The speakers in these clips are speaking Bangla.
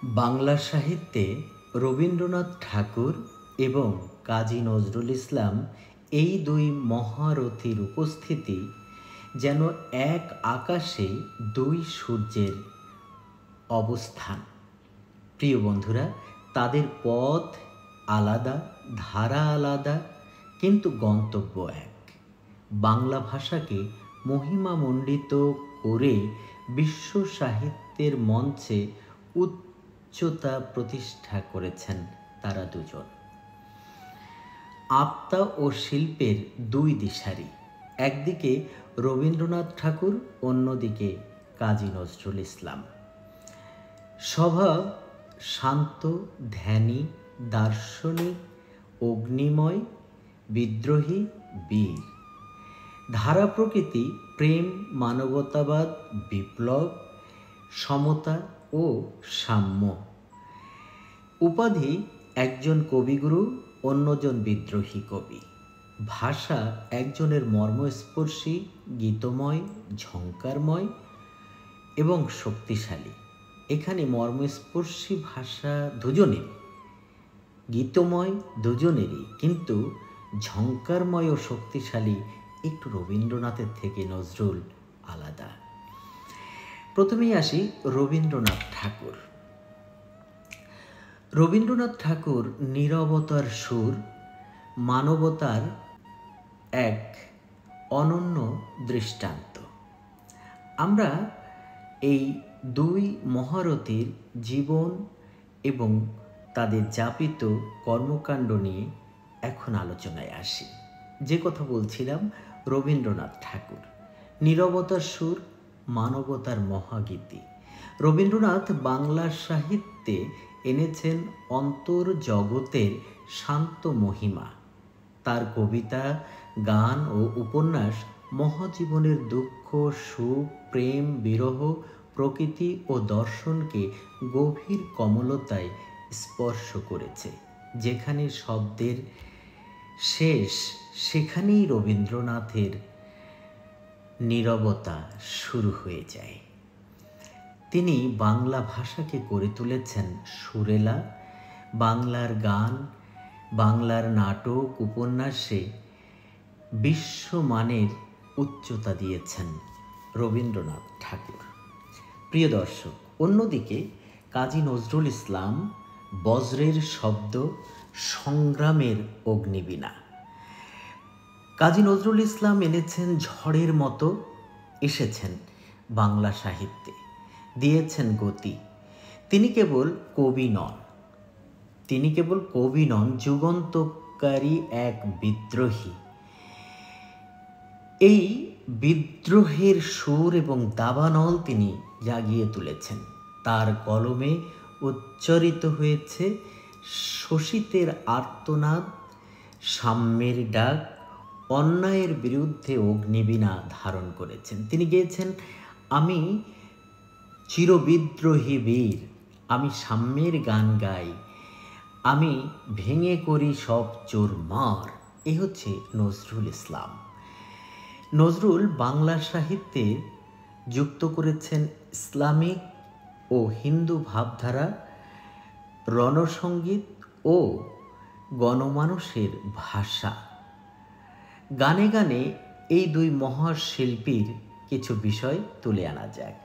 বাংলা সাহিত্যে রবীন্দ্রনাথ ঠাকুর এবং কাজী নজরুল ইসলাম এই দুই মহারথীর উপস্থিতি যেন এক আকাশে দুই সূর্যের অবস্থান। প্রিয় বন্ধুরা, তাদের পথ আলাদা, ধারা আলাদা, কিন্তু গন্তব্য এক। বাংলা ভাষাকে মহিমামণ্ডিত করে বিশ্ব সাহিত্যের মঞ্চে উচ্চতা প্রতিষ্ঠা করেছেন তারা দুজন। আত্মা ও শিল্পের দুই দিশারি, একদিকে রবীন্দ্রনাথ ঠাকুর, অন্যদিকে কাজী নজরুল ইসলাম। স্বভাব শান্ত, ধ্যানী, দার্শনিক, অগ্নিময়, বিদ্রোহী, বীর। ধারা প্রকৃতি প্রেম, মানবতাবাদ, বিপ্লব, সমতা ও সাম্য। উপাধি একজন কবিগুরু, অন্যজন বিদ্রোহী কবি। ভাষা একজনের মর্মস্পর্শী, গীতময়, ঝঙ্কারময় এবং শক্তিশালী। এখানে মর্মস্পর্শী ভাষা দুজনেরই, গীতময় দুজনেরই, কিন্তু ঝঙ্কারময় ও শক্তিশালী একটু রবীন্দ্রনাথের থেকে নজরুল আলাদা। প্রথমেই আসি রবীন্দ্রনাথ ঠাকুর। রবীন্দ্রনাথ ঠাকুর নীরবতার সুর, মানবতার এক অনন্য দৃষ্টান্ত। আমরা এই দুই মহারথীর জীবন এবং তাদের যাপিত কর্মকাণ্ড নিয়ে এখন আলোচনায় আসি। যে কথা বলছিলাম, রবীন্দ্রনাথ ঠাকুর নীরবতার সুর, মানবতার মহাগীতি। রবীন্দ্রনাথ বাংলা সাহিত্যে এনেছেন অন্তর্জগতের শান্ত মহিমা। তার কবিতা, গান ও উপন্যাস মহাজীবনের দুঃখ, সুখ, প্রেম, বিরহ, প্রকৃতি ও দর্শনকে গভীর কমলতায় স্পর্শ করেছে। যেখানে শব্দের শেষ, সেখানেই রবীন্দ্রনাথের নীরবতা শুরু হয়ে যায়। তিনি বাংলা ভাষাকে করে তুলেছেন সুরেলা। বাংলার গান, বাংলার নাটক, উপন্যাসে বিশ্বমানের উচ্চতা দিয়েছেন রবীন্দ্রনাথ ঠাকুর। প্রিয় দর্শক, অন্যদিকে কাজী নজরুল ইসলাম বজ্রের শব্দ, সংগ্রামের অগ্নিবীণা। কাজী নজরুল ইসলাম এনেছেন ঝড়ের মতো, এসেছেন বাংলা সাহিত্যে, দিয়েছেন গতি। তিনি কেবল কবি নন, যুগান্তকারী এক বিদ্রোহী। এই বিদ্রোহের সুর এবং দাবানল তিনি জাগিয়ে তুলেছেন। তার কলমে উচ্চারিত হয়েছে শোষিতের আর্তনাদ, সাম্যের ডাক, অন্যায়ের বিরুদ্ধে অগ্নিবীণা ধারণ করেছেন। তিনি গেয়েছেন, আমি চিরবিদ্রোহী বীর, আমি সাম্যের গান গাই, আমি ভেঙে করি সব চোরমার। এ হচ্ছে নজরুল ইসলাম। নজরুল বাংলা সাহিত্যে যুক্ত করেছেন ইসলামিক ও হিন্দু ভাবধারা, রণসঙ্গীত ও গণমানুষের ভাষা। গানে গানে এই দুই মহাশিল্পীর কিছু বিষয় তুলে আনা যাক।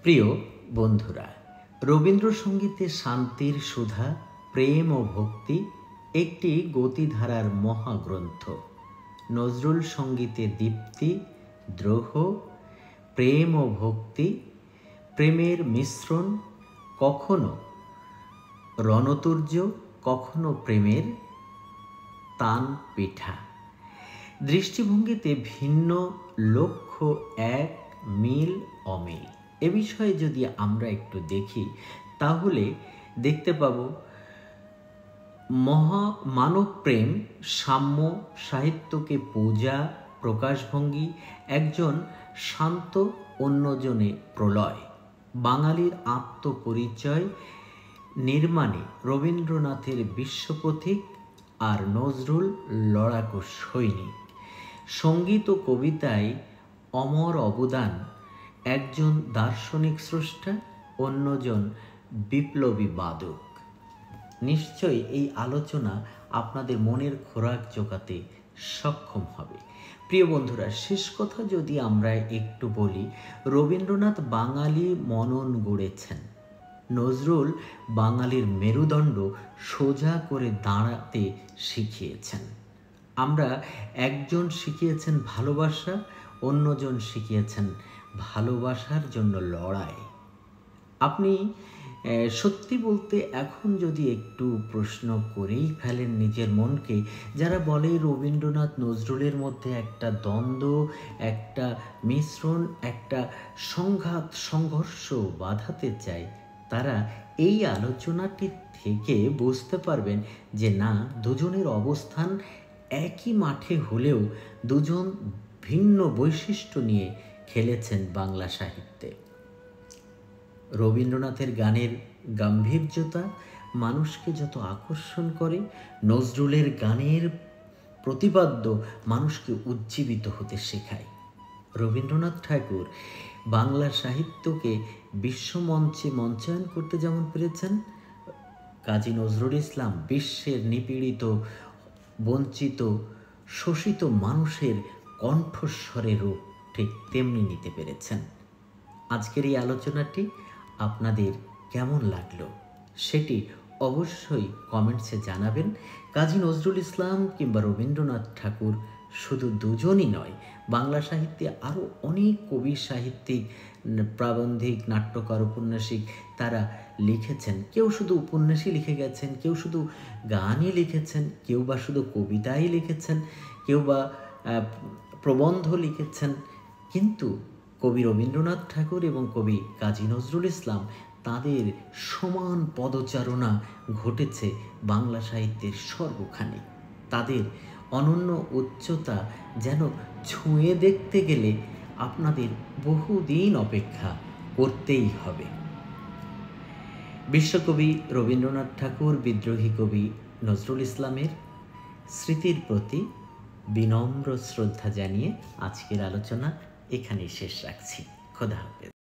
প্রিয় বন্ধুরা, রবীন্দ্রসঙ্গীতে শান্তির সুধা, প্রেম ও ভক্তি একটি গতিধারার মহাগ্রন্থ। নজরুল সঙ্গীতে দীপ্তি, দ্রোহ, প্রেম ও ভক্তি, প্রেমের মিশ্রণ, কখনো রণতুর্য, কখনো প্রেমের তান পিঠা। দৃষ্টিভঙ্গিতে ভিন্ন, লক্ষ্য এক, মিল অমিল। এ বিষয়ে যদি আমরা একটু দেখি, তাহলে দেখতে পাব মানব প্রেম, সাম্য, সাহিত্যকে পূজা, প্রকাশভঙ্গি, একজন শান্ত, অন্যজনে প্রলয়। বাঙালির আত্মপরিচয় নির্মাণে রবীন্দ্রনাথের বিশ্বপথিক আর নজরুল লড়াকু সৈনিক। সঙ্গীত ও কবিতায় অমর অবদান, একজন দার্শনিক স্রষ্টা, অন্যজন বিপ্লবী বাদক। নিশ্চয়ই এই আলোচনা আপনাদের মনের খোরাক জোগাতে সক্ষম হবে। প্রিয় বন্ধুরা, শেষ কথা যদি আমরা একটু বলি, রবীন্দ্রনাথ বাঙালি মনন গড়েছেন, নজরুল বাঙালির মেরুদণ্ড সোজা করে দাঁড়াতে শিখিয়েছেন। আমরা একজন শিখিয়েছেন ভালোবাসা, অন্যজন শিখিয়েছেন ভালোবাসার জন্য লড়াই। আপনি সত্যি বলতে এখন যদি একটু প্রশ্ন করেই ফেলেন নিজের মনকে, যারা বলে রবীন্দ্রনাথ নজরুলের মধ্যে একটা দ্বন্দ্ব, একটা মিশ্রণ, একটা সংঘাত, সংঘর্ষ বাঁধাতে চায়, তারা এই আলোচনাটি থেকে বুঝতে পারবেন যে না, দুজনের অবস্থান একই মাঠে হলেও দুজন ভিন্ন বৈশিষ্ট্য নিয়ে খেলেছেন বাংলা সাহিত্যে। রবীন্দ্রনাথের গানের গাম্ভীর্যতা মানুষকে যত আকর্ষণ করে, নজরুলের গানের প্রতিপাদ্য মানুষকে উজ্জীবিত হতে শেখায়। রবীন্দ্রনাথ ঠাকুর বাংলা সাহিত্যকে বিশ্বমঞ্চে মঞ্চায়ন করতে যেমন পেরেছেন, কাজী নজরুল ইসলাম বিশ্বের নিপীড়িত, বঞ্চিত, শোষিত মানুষের কণ্ঠস্বরের রূপ ঠিক তেমনি নিতে পেরেছেন। আজকের এই আলোচনাটি আপনাদের কেমন লাগলো সেটি অবশ্যই কমেন্টসে জানাবেন। কাজী নজরুল ইসলাম কিংবা রবীন্দ্রনাথ ঠাকুর শুধু দুজনই নয়, বাংলা সাহিত্যে আরও অনেক কবি, সাহিত্যিক, প্রাবন্ধিক, নাট্যকার, উপন্যাসিক তারা লিখেছেন। কেউ শুধু উপন্যাসই লিখে গেছেন, কেউ শুধু গানই লিখেছেন, কেউ বা শুধু কবিতাই লিখেছেন, কেউ বা প্রবন্ধ লিখেছেন। কিন্তু কবি রবীন্দ্রনাথ ঠাকুর এবং কবি কাজী নজরুল ইসলাম, তাদের সমান পদচারণা ঘটেছে বাংলা সাহিত্যের সর্বখানে। তাদের অনন্য উচ্চতা যেন ছুঁয়ে দেখতে গেলে আপনাদের বহুদিন অপেক্ষা করতেই হবে। বিশ্বকবি রবীন্দ্রনাথ ঠাকুর, বিদ্রোহী কবি নজরুল ইসলামের স্মৃতির প্রতি বিনম্র শ্রদ্ধা জানিয়ে আজকের আলোচনা এখানেই শেষ রাখছি। খোদা হাফেজ।